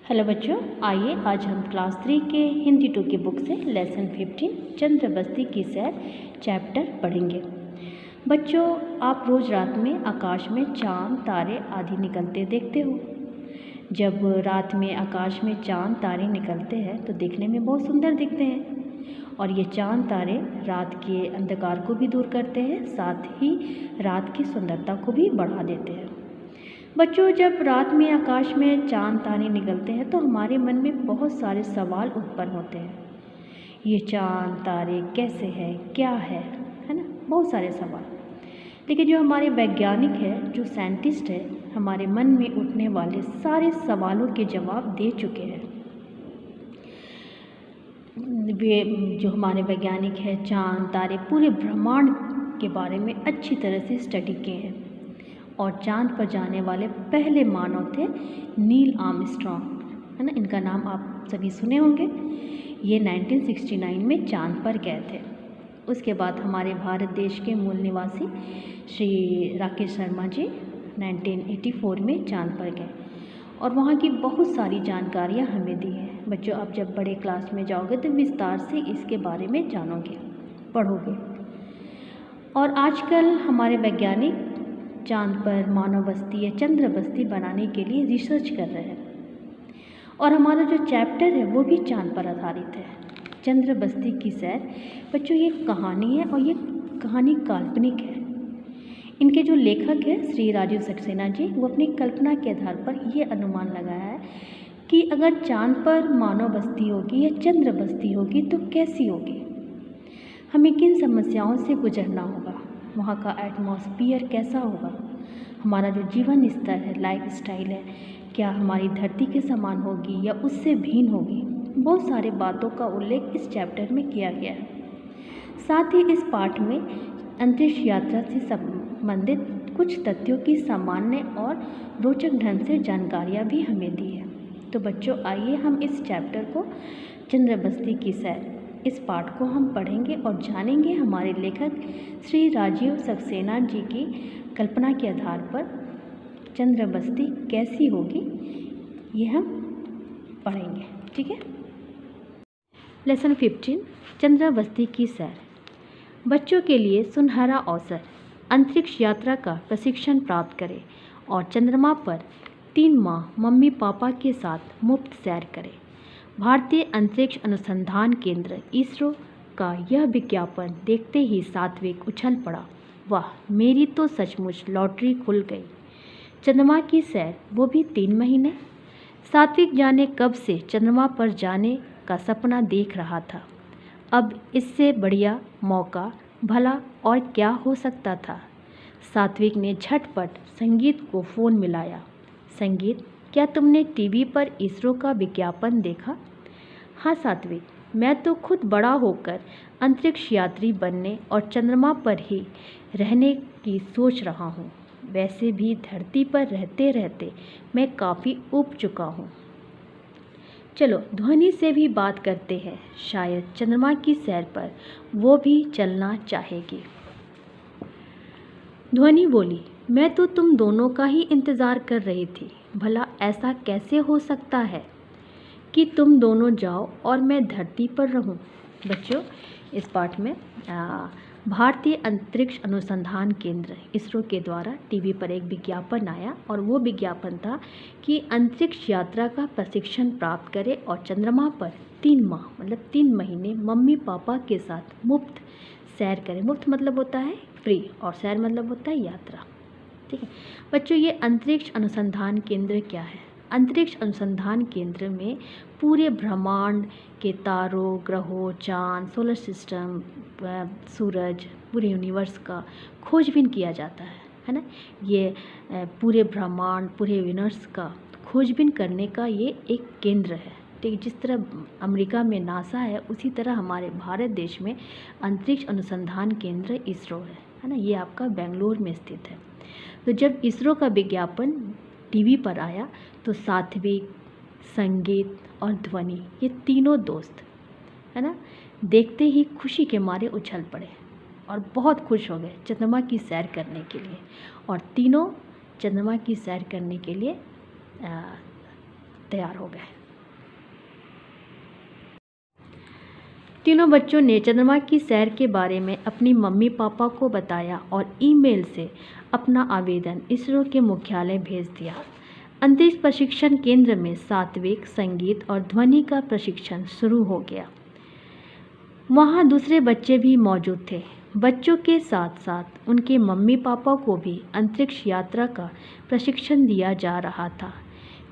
Hello बच्चों, आइए आज हम क्लास 3 के हिंदी 2 की बुक से लेसन 15 चंद्र बस्ती की सैर चैप्टर पढ़ेंगे। बच्चों, आप रोज़ रात में आकाश में चांद तारे आदि निकलते देखते हो। जब रात में आकाश में चांद तारे निकलते हैं तो देखने में बहुत सुंदर दिखते हैं और ये चांद तारे रात के अंधकार को भी दूर करते हैं, साथ ही रात की सुंदरता को भी बढ़ा देते हैं। बच्चों, जब रात में आकाश में चांद तारे निकलते हैं तो हमारे मन में बहुत सारे सवाल उत्पन्न होते हैं। ये चांद तारे कैसे हैं, क्या है ना, बहुत सारे सवाल। लेकिन जो हमारे वैज्ञानिक है, जो साइंटिस्ट है, हमारे मन में उठने वाले सारे सवालों के जवाब दे चुके हैं। वे जो हमारे वैज्ञानिक है, चांद तारे पूरे ब्रह्मांड के बारे में अच्छी तरह से स्टडी किए हैं और चांद पर जाने वाले पहले मानव थे नील आर्मस्ट्रॉन्ग, है ना। इनका नाम आप सभी सुने होंगे। ये 1969 में चांद पर गए थे। उसके बाद हमारे भारत देश के मूल निवासी श्री राकेश शर्मा जी 1984 में चांद पर गए और वहाँ की बहुत सारी जानकारियाँ हमें दी हैं। बच्चों, आप जब बड़े क्लास में जाओगे तो विस्तार से इसके बारे में जानोगे, पढ़ोगे। और आजकल हमारे वैज्ञानिक चांद पर मानव बस्ती या चंद्र बस्ती बनाने के लिए रिसर्च कर रहे हैं और हमारा जो चैप्टर है वो भी चांद पर आधारित है, चंद्र बस्ती की सैर। बच्चों, ये कहानी है और ये कहानी काल्पनिक है। इनके जो लेखक हैं श्री राजीव सक्सेना जी, वो अपनी कल्पना के आधार पर ये अनुमान लगाया है कि अगर चांद पर मानव बस्ती होगी या चंद्र बस्ती होगी तो कैसी होगी, हमें किन समस्याओं से गुजरना होगा, वहाँ का एटमॉस्फियर कैसा होगा, हमारा जो जीवन स्तर है, लाइफ स्टाइल है, क्या हमारी धरती के समान होगी या उससे भिन्न होगी। बहुत सारे बातों का उल्लेख इस चैप्टर में किया गया है। साथ ही इस पाठ में अंतरिक्ष यात्रा से संबंधित कुछ तथ्यों की सामान्य और रोचक ढंग से जानकारियाँ भी हमें दी है। तो बच्चों, आइए हम इस चैप्टर को चंद्र बस्ती की सैर, इस पाठ को हम पढ़ेंगे और जानेंगे हमारे लेखक श्री राजीव सक्सेना जी की कल्पना के आधार पर चंद्र बस्ती कैसी होगी, ये हम पढ़ेंगे। ठीक है। लेसन 15 चंद्र बस्ती की सैर। बच्चों के लिए सुनहरा अवसर, अंतरिक्ष यात्रा का प्रशिक्षण प्राप्त करें और चंद्रमा पर 3 माह मम्मी पापा के साथ मुफ्त सैर करें। भारतीय अंतरिक्ष अनुसंधान केंद्र इसरो का यह विज्ञापन देखते ही सात्विक उछल पड़ा। वाह, मेरी तो सचमुच लॉटरी खुल गई। चंद्रमा की सैर, वो भी 3 महीने। सात्विक जाने कब से चंद्रमा पर जाने का सपना देख रहा था। अब इससे बढ़िया मौका भला और क्या हो सकता था। सात्विक ने झटपट संगीत को फ़ोन मिलाया। संगीत, क्या तुमने टीवी पर इसरो का विज्ञापन देखा? हाँ सात्विक, मैं तो खुद बड़ा होकर अंतरिक्ष यात्री बनने और चंद्रमा पर ही रहने की सोच रहा हूँ। वैसे भी धरती पर रहते रहते मैं काफ़ी ऊब चुका हूँ। चलो ध्वनि से भी बात करते हैं, शायद चंद्रमा की सैर पर वो भी चलना चाहेगी। ध्वनि बोली, मैं तो तुम दोनों का ही इंतज़ार कर रही थी। भला ऐसा कैसे हो सकता है कि तुम दोनों जाओ और मैं धरती पर रहूं। बच्चों, इस पाठ में भारतीय अंतरिक्ष अनुसंधान केंद्र इसरो के द्वारा टीवी पर एक विज्ञापन आया और वो विज्ञापन था कि अंतरिक्ष यात्रा का प्रशिक्षण प्राप्त करें और चंद्रमा पर 3 माह मतलब 3 महीने मम्मी पापा के साथ मुफ्त सैर करें। मुफ्त मतलब होता है फ्री और सैर मतलब होता है यात्रा। ठीक है बच्चों, ये अंतरिक्ष अनुसंधान केंद्र क्या है? अंतरिक्ष अनुसंधान केंद्र में पूरे ब्रह्मांड के तारों, ग्रहों, चांद, सोलर सिस्टम, सूरज, पूरे यूनिवर्स का खोजबीन किया जाता है ना। ये पूरे ब्रह्मांड, पूरे यूनिवर्स का खोजबीन करने का ये एक केंद्र है। ठीक, जिस तरह अमेरिका में नासा है, उसी तरह हमारे भारत देश में अंतरिक्ष अनुसंधान केंद्र इसरो है ना। ये आपका बेंगलोर में स्थित है। तो जब इसरो का विज्ञापन टीवी पर आया तो सात्विक, संगीत और ध्वनि, ये तीनों दोस्त है ना, देखते ही खुशी के मारे उछल पड़े और बहुत खुश हो गए चंद्रमा की सैर करने के लिए। और तीनों चंद्रमा की सैर करने के लिए तैयार हो गए। तीनों बच्चों ने चंद्रमा की सैर के बारे में अपनी मम्मी पापा को बताया और ईमेल से अपना आवेदन इसरो के मुख्यालय भेज दिया। अंतरिक्ष प्रशिक्षण केंद्र में सात्विक, संगीत और ध्वनि का प्रशिक्षण शुरू हो गया। वहाँ दूसरे बच्चे भी मौजूद थे। बच्चों के साथ साथ उनके मम्मी पापा को भी अंतरिक्ष यात्रा का प्रशिक्षण दिया जा रहा था,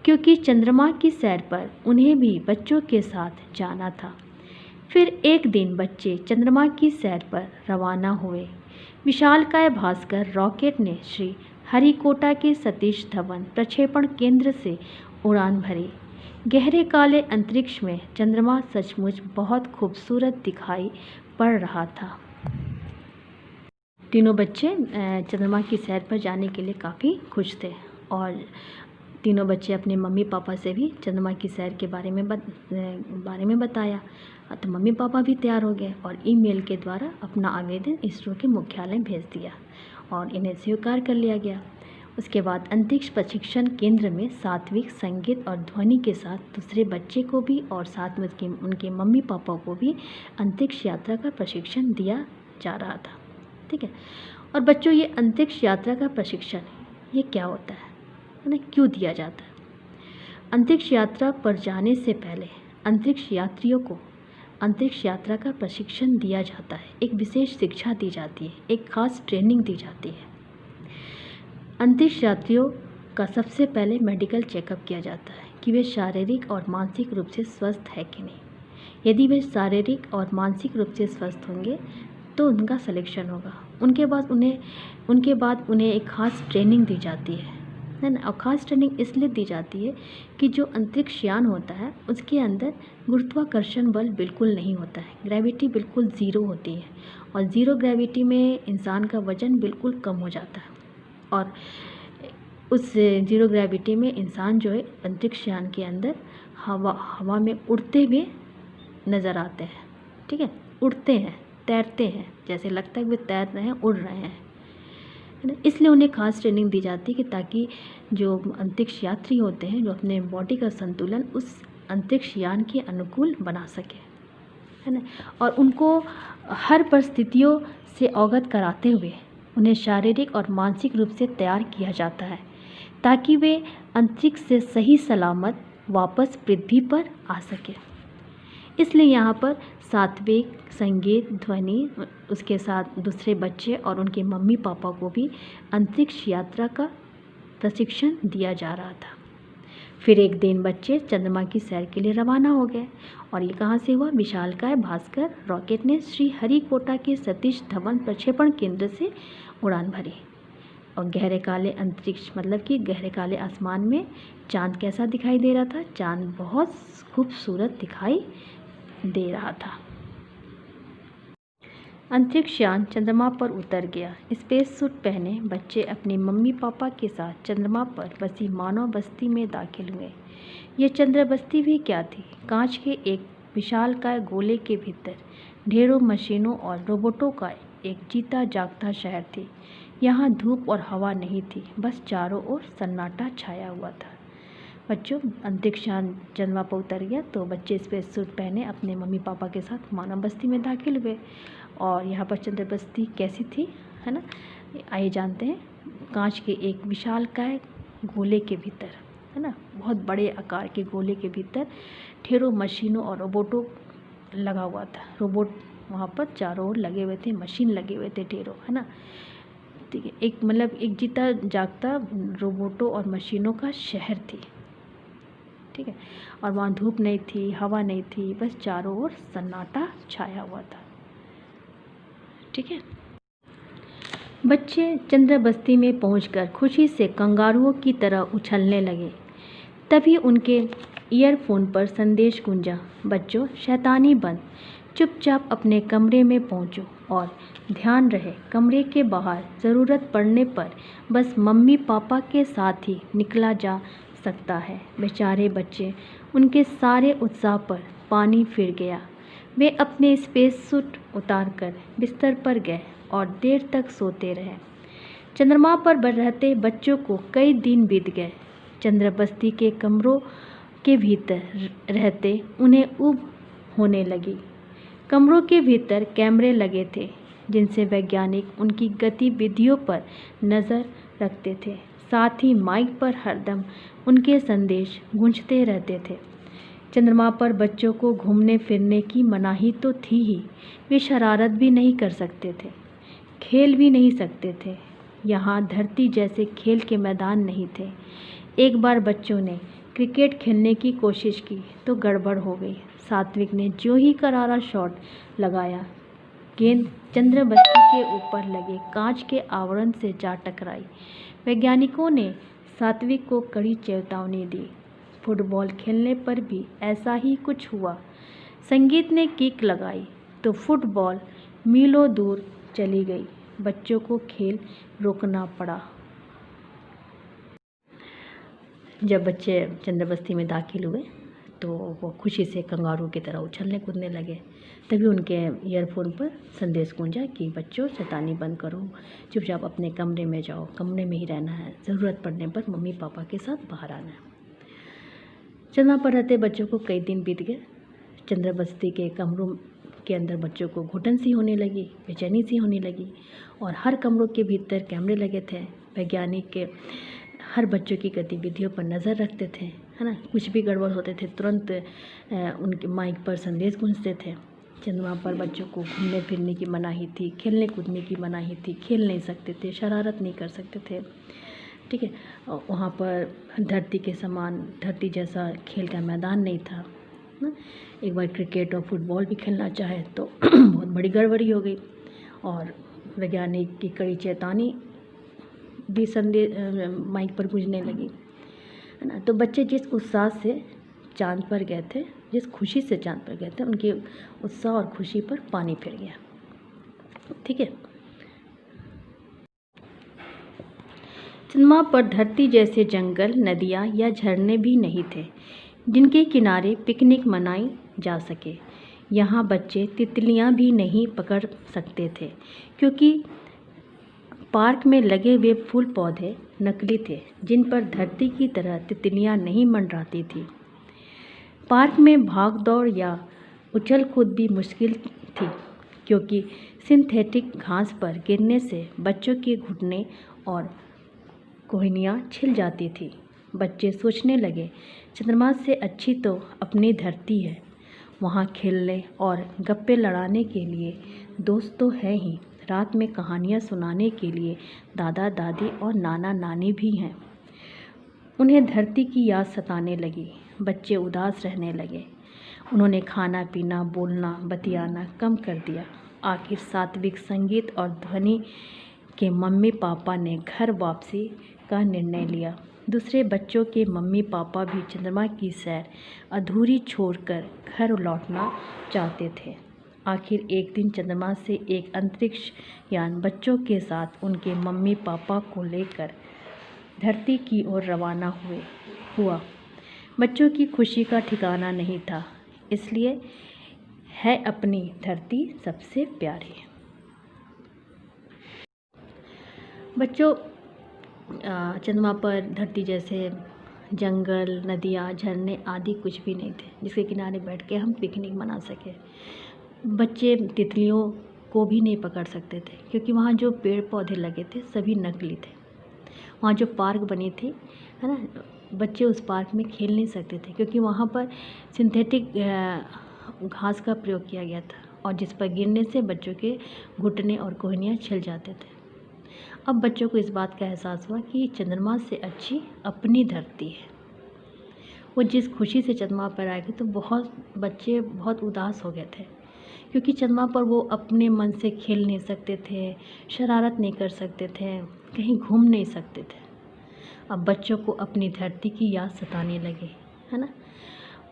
क्योंकि चंद्रमा की सैर पर उन्हें भी बच्चों के साथ जाना था। फिर एक दिन बच्चे चंद्रमा की सैर पर रवाना हुए। विशालकाय भास्कर रॉकेट ने श्री हरिकोटा के सतीश धवन प्रक्षेपण केंद्र से उड़ान भरी। गहरे काले अंतरिक्ष में चंद्रमा सचमुच बहुत खूबसूरत दिखाई पड़ रहा था। तीनों बच्चे चंद्रमा की सैर पर जाने के लिए काफ़ी खुश थे और तीनों बच्चे अपने मम्मी पापा से भी चंद्रमा की सैर के बारे में बताया। तो मम्मी पापा भी तैयार हो गए और ईमेल के द्वारा अपना आवेदन इसरो के मुख्यालय भेज दिया और इन्हें स्वीकार कर लिया गया। उसके बाद अंतरिक्ष प्रशिक्षण केंद्र में सात्विक, संगीत और ध्वनि के साथ दूसरे बच्चे को भी और साथ में उनके मम्मी पापा को भी अंतरिक्ष यात्रा का प्रशिक्षण दिया जा रहा था। ठीक है। और बच्चों, ये अंतरिक्ष यात्रा का प्रशिक्षण ये क्या होता है ना, क्यों दिया जाता है? अंतरिक्ष यात्रा पर जाने से पहले अंतरिक्ष यात्रियों को अंतरिक्ष यात्रा का प्रशिक्षण दिया जाता है। एक विशेष शिक्षा दी जाती है, एक खास ट्रेनिंग दी जाती है। अंतरिक्ष यात्रियों का सबसे पहले मेडिकल चेकअप किया जाता है कि वे शारीरिक और मानसिक रूप से स्वस्थ है कि नहीं। यदि वे शारीरिक और मानसिक रूप से स्वस्थ होंगे तो उनका सिलेक्शन होगा। उनके बाद उन्हें एक खास ट्रेनिंग दी जाती है ना। और ख़ास ट्रेनिंग इसलिए दी जाती है कि जो अंतरिक्ष यान होता है उसके अंदर गुरुत्वाकर्षण बल बिल्कुल नहीं होता है, ग्रेविटी बिल्कुल ज़ीरो होती है और ज़ीरो ग्रेविटी में इंसान का वज़न बिल्कुल कम हो जाता है और उस ज़ीरो ग्रेविटी में इंसान जो है अंतरिक्ष यान के अंदर हवा में उड़ते हुए नज़र आते हैं। ठीक है, उड़ते हैं, तैरते हैं, जैसे लगता है कि वे तैर रहे हैं, उड़ रहे हैं, है ना। इसलिए उन्हें खास ट्रेनिंग दी जाती है कि ताकि जो अंतरिक्ष यात्री होते हैं जो अपने बॉडी का संतुलन उस अंतरिक्ष यान के अनुकूल बना सके, है ना। और उनको हर परिस्थितियों से अवगत कराते हुए उन्हें शारीरिक और मानसिक रूप से तैयार किया जाता है ताकि वे अंतरिक्ष से सही सलामत वापस पृथ्वी पर आ सके। इसलिए यहाँ पर सात्विक, संगीत, ध्वनि, उसके साथ दूसरे बच्चे और उनके मम्मी पापा को भी अंतरिक्ष यात्रा का प्रशिक्षण दिया जा रहा था। फिर एक दिन बच्चे चंद्रमा की सैर के लिए रवाना हो गए और ये कहाँ से हुआ? विशालकाय भास्कर रॉकेट ने श्री हरिकोटा के सतीश धवन प्रक्षेपण केंद्र से उड़ान भरी। और गहरे काले अंतरिक्ष मतलब कि गहरे काले आसमान में चाँद कैसा दिखाई दे रहा था? चाँद बहुत खूबसूरत दिखाई दे रहा था। अंतरिक्ष यान चंद्रमा पर उतर गया। स्पेस सूट पहने बच्चे अपने मम्मी पापा के साथ चंद्रमा पर बसी मानव बस्ती में दाखिल हुए। यह चंद्र बस्ती भी क्या थी? कांच के एक विशालकाय गोले के भीतर ढेरों मशीनों और रोबोटों का एक जीता जागता शहर थी। यहाँ धूप और हवा नहीं थी, बस चारों ओर सन्नाटा छाया हुआ था। बच्चों, अंतरिक्ष यान चंद्रमा पर उतर गया तो बच्चे स्पेस सूट पहने अपने मम्मी पापा के साथ मानव बस्ती में दाखिल हुए। और यहाँ पर चंद्र बस्ती कैसी थी, है ना, आइए जानते हैं। कांच के एक विशालकाय गोले के भीतर, है ना, बहुत बड़े आकार के गोले के भीतर ढेरों मशीनों और रोबोटों लगा हुआ था। रोबोट वहाँ पर चारों ओर लगे हुए थे, मशीन लगे हुए थे ढेरों, है ना। ठीक है, एक मतलब एक जीता जागता रोबोटों और मशीनों का शहर थी। ठीक है, और वहाँ धूप नहीं थी, हवा नहीं थी, बस चारों ओर सन्नाटा छाया हुआ था। ठीक है, बच्चे चंद्र बस्ती में पहुंचकर खुशी से कंगारुओं की तरह उछलने लगे। तभी उनके ईयरफोन पर संदेश गूंजा, बच्चों शैतानी बंद, चुपचाप अपने कमरे में पहुंचो और ध्यान रहे कमरे के बाहर ज़रूरत पड़ने पर बस मम्मी पापा के साथ ही निकला जा सकता है। बेचारे बच्चे, उनके सारे उत्साह पर पानी फिर गया। वे अपने स्पेस सूट उतारकर बिस्तर पर गए और देर तक सोते रहे। चंद्रमा पर रहते बच्चों को कई दिन बीत गए। चंद्र बस्ती के कमरों के भीतर रहते उन्हें ऊब होने लगी। कमरों के भीतर कैमरे लगे थे जिनसे वैज्ञानिक उनकी गतिविधियों पर नज़र रखते थे। साथ ही माइक पर हरदम उनके संदेश गूंजते रहते थे। चंद्रमा पर बच्चों को घूमने फिरने की मनाही तो थी ही, वे शरारत भी नहीं कर सकते थे, खेल भी नहीं सकते थे। यहाँ धरती जैसे खेल के मैदान नहीं थे। एक बार बच्चों ने क्रिकेट खेलने की कोशिश की तो गड़बड़ हो गई। सात्विक ने जो ही करारा शॉट लगाया, गेंद चंद्रबस्ती के ऊपर लगे कांच के आवरण से जा टकराई। वैज्ञानिकों ने सात्विक को कड़ी चेतावनी दी। फुटबॉल खेलने पर भी ऐसा ही कुछ हुआ। संगीत ने किक लगाई तो फुटबॉल मीलों दूर चली गई। बच्चों को खेल रोकना पड़ा। जब बच्चे चंद्रबस्ती में दाखिल हुए तो वो खुशी से कंगारू की तरह उछलने कूदने लगे। तभी उनके ईयरफोन पर संदेश गूंजा कि बच्चों, शैतानी बंद करो, चुपचाप अपने कमरे में जाओ, कमरे में ही रहना है, ज़रूरत पड़ने पर मम्मी पापा के साथ बाहर आना है। चंद्रमा पर रहते बच्चों को कई दिन बीत गए। चंद्रबस्ती के कमरों के अंदर बच्चों को घुटन सी होने लगी, बेचैनी सी होने लगी और हर कमरों के भीतर कैमरे लगे थे। वैज्ञानिक के हर बच्चों की गतिविधियों पर नज़र रखते थे, है ना। कुछ भी गड़बड़ होते थे तुरंत उनके माइक पर संदेश गूंजते थे। चंद्रमा पर बच्चों को घूमने फिरने की मनाही थी, खेलने कूदने की मनाही थी, खेल नहीं सकते थे, शरारत नहीं कर सकते थे, ठीक है। वहाँ पर धरती के समान, धरती जैसा खेल का मैदान नहीं था ना। एक बार क्रिकेट और फुटबॉल भी खेलना चाहे तो बहुत बड़ी गड़बड़ी हो गई और वैज्ञानिक की कड़ी चेतावनी भी संदेश माइक पर गूंजने लगी, है ना। तो बच्चे जिस उत्साह से चांद पर गए थे, जिस खुशी से चांद पर गए थे, उनके उत्साह और खुशी पर पानी फिर गया, ठीक है। चंद्रमा पर धरती जैसे जंगल, नदियाँ या झरने भी नहीं थे जिनके किनारे पिकनिक मनाई जा सके। यहाँ बच्चे तितलियाँ भी नहीं पकड़ सकते थे क्योंकि पार्क में लगे हुए फूल पौधे नकली थे जिन पर धरती की तरह तितलियाँ नहीं मंडराती थी। पार्क में भाग दौड़ या उछल कूद भी मुश्किल थी क्योंकि सिंथेटिक घास पर गिरने से बच्चों के घुटने और कोहनियाँ छिल जाती थी। बच्चे सोचने लगे, चंद्रमा से अच्छी तो अपनी धरती है। वहाँ खेलने और गप्पे लड़ाने के लिए दोस्त तो है ही, रात में कहानियाँ सुनाने के लिए दादा दादी और नाना नानी भी हैं। उन्हें धरती की याद सताने लगी। बच्चे उदास रहने लगे। उन्होंने खाना पीना, बोलना बतियाना कम कर दिया। आखिर सात्विक, संगीत और ध्वनि के मम्मी पापा ने घर वापसी का निर्णय लिया। दूसरे बच्चों के मम्मी पापा भी चंद्रमा की सैर अधूरी छोड़कर घर लौटना चाहते थे। आखिर एक दिन चंद्रमा से एक अंतरिक्ष यान बच्चों के साथ उनके मम्मी पापा को लेकर धरती की ओर रवाना हुआ। बच्चों की खुशी का ठिकाना नहीं था, इसलिए है अपनी धरती सबसे प्यारी। बच्चों, चंद्रमा पर धरती जैसे जंगल, नदियाँ, झरने आदि कुछ भी नहीं थे जिसके किनारे बैठ के हम पिकनिक मना सकें। बच्चे तितलियों को भी नहीं पकड़ सकते थे क्योंकि वहाँ जो पेड़ पौधे लगे थे सभी नकली थे। वहाँ जो पार्क बनी थी, है ना, बच्चे उस पार्क में खेल नहीं सकते थे क्योंकि वहाँ पर सिंथेटिक घास का प्रयोग किया गया था और जिस पर गिरने से बच्चों के घुटने और कोहनियाँ छिल जाते थे। अब बच्चों को इस बात का एहसास हुआ कि चंद्रमा से अच्छी अपनी धरती है। वो जिस खुशी से चंद्रमा पर आए थे तो बच्चे बहुत उदास हो गए थे क्योंकि चंद्रमा पर वो अपने मन से खेल नहीं सकते थे, शरारत नहीं कर सकते थे, कहीं घूम नहीं सकते थे। अब बच्चों को अपनी धरती की याद सताने लगी, है ना।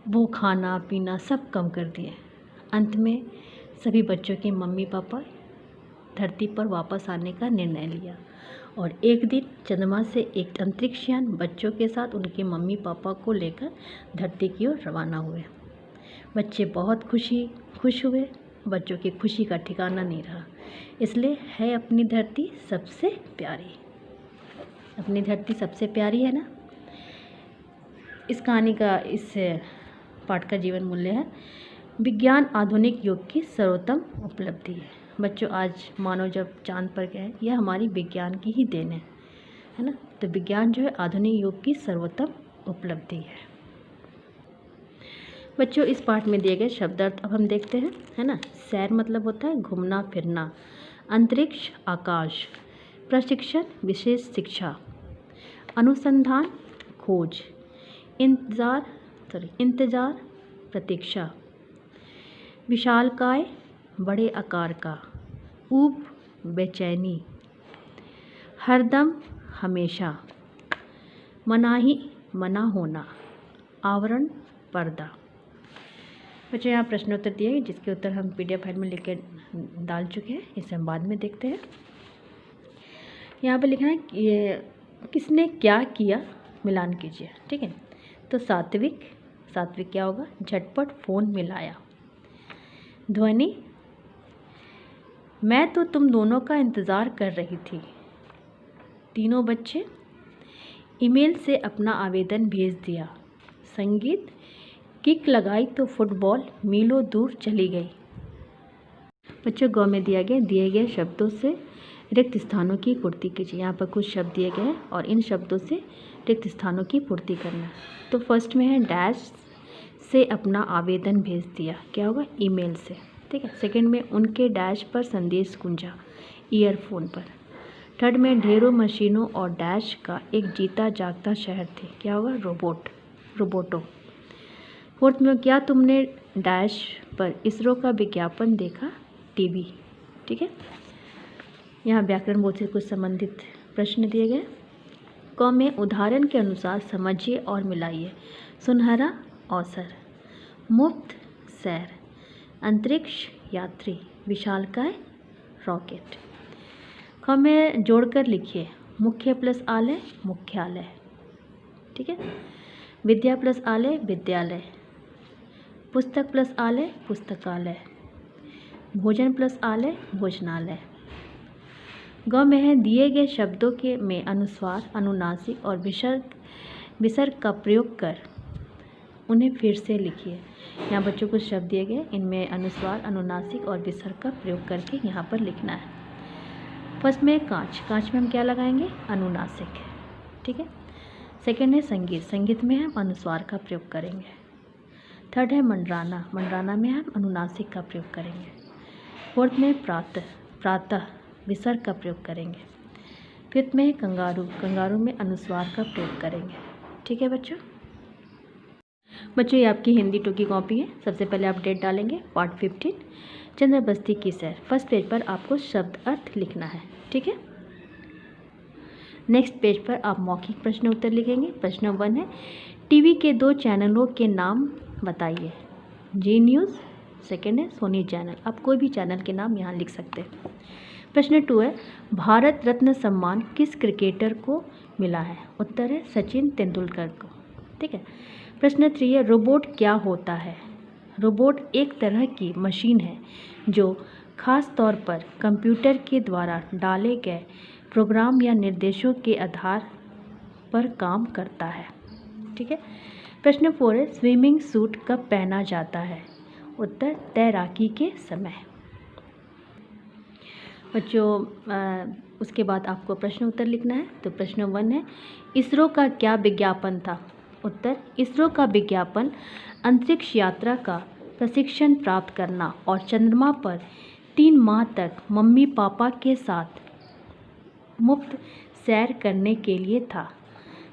वो खाना पीना सब कम कर दिए। अंत में सभी बच्चों के मम्मी पापा धरती पर वापस आने का निर्णय लिया और एक दिन चंद्रमा से एक अंतरिक्ष यान बच्चों के साथ उनके मम्मी पापा को लेकर धरती की ओर रवाना हुए। बच्चे बहुत खुश हुए। बच्चों की खुशी का ठिकाना नहीं रहा, इसलिए है अपनी धरती सबसे प्यारी। अपनी धरती सबसे प्यारी है ना। इस कहानी का, इस पाठ का जीवन मूल्य है, विज्ञान आधुनिक युग की सर्वोत्तम उपलब्धि है। बच्चों, आज मानव जब चांद पर गए, यह हमारी विज्ञान की ही देन है ना। तो विज्ञान जो है आधुनिक युग की सर्वोत्तम उपलब्धि है। बच्चों, इस पाठ में दिए गए शब्दार्थ अब हम देखते हैं, है ना। सैर मतलब होता है घूमना फिरना, अंतरिक्ष आकाश, प्रशिक्षण विशेष शिक्षा, अनुसंधान खोज, इंतजार प्रतीक्षा, विशालकाय बड़े आकार का, ऊब बेचैनी, हरदम हमेशा, मनाही मना होना, आवरण पर्दा। बच्चों, यहाँ प्रश्नोत्तर दिए हैं जिसके उत्तर हम PDF फाइल में लिख के डाल चुके हैं, इसे हम बाद में देखते हैं। यहाँ पे लिखना है कि ये किसने क्या किया, मिलान कीजिए। ठीक है, तो सात्विक क्या होगा, झटपट फ़ोन मिलाया। ध्वनि, मैं तो तुम दोनों का इंतज़ार कर रही थी। तीनों बच्चे, ईमेल से अपना आवेदन भेज दिया। संगीत, किक लगाई तो फुटबॉल मीलों दूर चली गई। बच्चों, गौ में दिए गए शब्दों से रिक्त स्थानों की पूर्ति कीजिए। यहाँ पर कुछ शब्द दिए गए हैं और इन शब्दों से रिक्त स्थानों की पूर्ति करना है। तो फर्स्ट में है डैश से अपना आवेदन भेज दिया, क्या होगा, ईमेल से। ठीक है, सेकंड में उनके डैश पर संदेश गूंजा, ईयरफोन पर। थर्ड में ढेरों मशीनों और डैश का एक जीता जागता शहर थे, क्या होगा, रोबोटो। फोर्थ में क्या तुमने डैश पर इसरो का विज्ञापन देखा, टीवी। ठीक है, यहाँ व्याकरण बोध से कुछ संबंधित प्रश्न दिए गए। क में उदाहरण के अनुसार समझिए और मिलाइए। सुनहरा अवसर, मुफ्त सैर, अंतरिक्ष यात्री, विशालकाय रॉकेट। ख में जोड़कर लिखिए, मुख्य प्लस आलय मुख्यालय। ठीक है, विद्या प्लस आलय विद्यालय, पुस्तक प्लस आलय पुस्तकालय, भोजन प्लस आलय भोजनालय। ग में है दिए गए शब्दों के में अनुस्वार, अनुनासिक और विसर्ग का प्रयोग कर उन्हें फिर से लिखिए। यहाँ बच्चों कुछ शब्द दिए गए, इनमें अनुस्वार, अनुनासिक और विसर्ग का प्रयोग करके यहाँ पर लिखना है। फर्स्ट में कांच में हम क्या लगाएंगे, अनुनासिक। ठीक है, सेकंड है संगीत में हम अनुस्वार का प्रयोग करेंगे। थर्ड है मंडराना में हम अनुनासिक का प्रयोग करेंगे। फोर्थ में प्रातः विसर्ग का प्रयोग करेंगे। फिफ्थ में कंगारू में अनुस्वार का प्रयोग करेंगे। ठीक है बच्चों, ये आपकी हिंदी 2 की कॉपी है। सबसे पहले आप डेट डालेंगे, पार्ट 15 चंद्र बस्ती की सैर। फर्स्ट पेज पर आपको शब्द अर्थ लिखना है। ठीक है, नेक्स्ट पेज पर आप मौखिक प्रश्न उत्तर लिखेंगे। प्रश्न 1 है, टीवी के 2 चैनलों के नाम बताइए। जी न्यूज़, सेकेंड है सोनी चैनल। आप कोई भी चैनल के नाम यहाँ लिख सकते हैं। प्रश्न 2 है, भारत रत्न सम्मान किस क्रिकेटर को मिला है। उत्तर है सचिन तेंदुलकर को। ठीक है, प्रश्न 3 है, रोबोट क्या होता है। रोबोट एक तरह की मशीन है जो खास तौर पर कंप्यूटर के द्वारा डाले गए प्रोग्राम या निर्देशों के आधार पर काम करता है। ठीक है, प्रश्न 4 है, स्विमिंग सूट कब पहना जाता है। उत्तर तैराकी के समय। बच्चों, उसके बाद आपको प्रश्न उत्तर लिखना है। तो प्रश्न 1 है, इसरो का क्या विज्ञापन था। उत्तर इसरो का विज्ञापन अंतरिक्ष यात्रा का प्रशिक्षण प्राप्त करना और चंद्रमा पर 3 माह तक मम्मी पापा के साथ मुफ्त सैर करने के लिए था।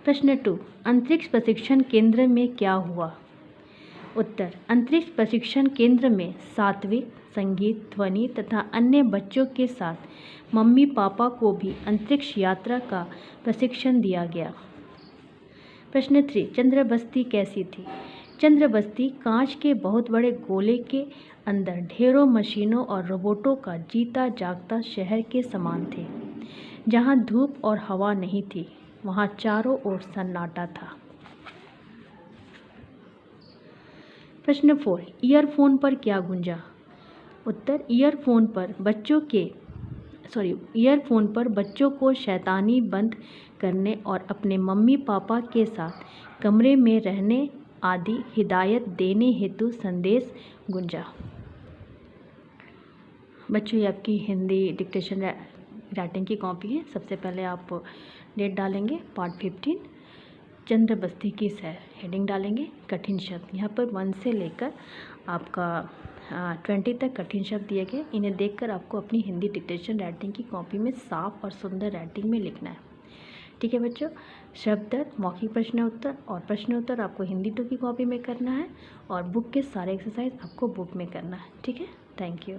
प्रश्न 2, अंतरिक्ष प्रशिक्षण केंद्र में क्या हुआ। उत्तर अंतरिक्ष प्रशिक्षण केंद्र में सात्विक, संगीत, ध्वनि तथा अन्य बच्चों के साथ मम्मी पापा को भी अंतरिक्ष यात्रा का प्रशिक्षण दिया गया। प्रश्न 3, चंद्र बस्ती कैसी थी। चंद्र बस्ती कांच के बहुत बड़े गोले के अंदर ढेरों मशीनों और रोबोटों का जीता जागता शहर के समान थे। जहाँ धूप और हवा नहीं थी, वहाँ चारों ओर सन्नाटा था। प्रश्न 4, ईयरफोन पर क्या गूंजा। उत्तर ईयरफोन पर बच्चों के ईयरफोन पर बच्चों को शैतानी बंद करने और अपने मम्मी पापा के साथ कमरे में रहने आदि हिदायत देने हेतु संदेश गूंजा। बच्चों, ये आपकी हिंदी डिक्टेशन राइटिंग की कॉपी है। सबसे पहले आप डेट डालेंगे, पार्ट 15 चंद्र बस्ती की सैर, हेडिंग डालेंगे कठिन शब्द। यहाँ पर 1 से लेकर आपका 20 तक कठिन शब्द दिए गए। इन्हें देखकर आपको अपनी हिंदी डिक्टेशन राइटिंग की कॉपी में साफ और सुंदर राइटिंग में लिखना है। ठीक है बच्चों, शब्द मौखिक प्रश्न उत्तर और प्रश्न उत्तर आपको हिंदी 2 की कॉपी में करना है और बुक के सारे एक्सरसाइज आपको बुक में करना है। ठीक है, थैंक यू।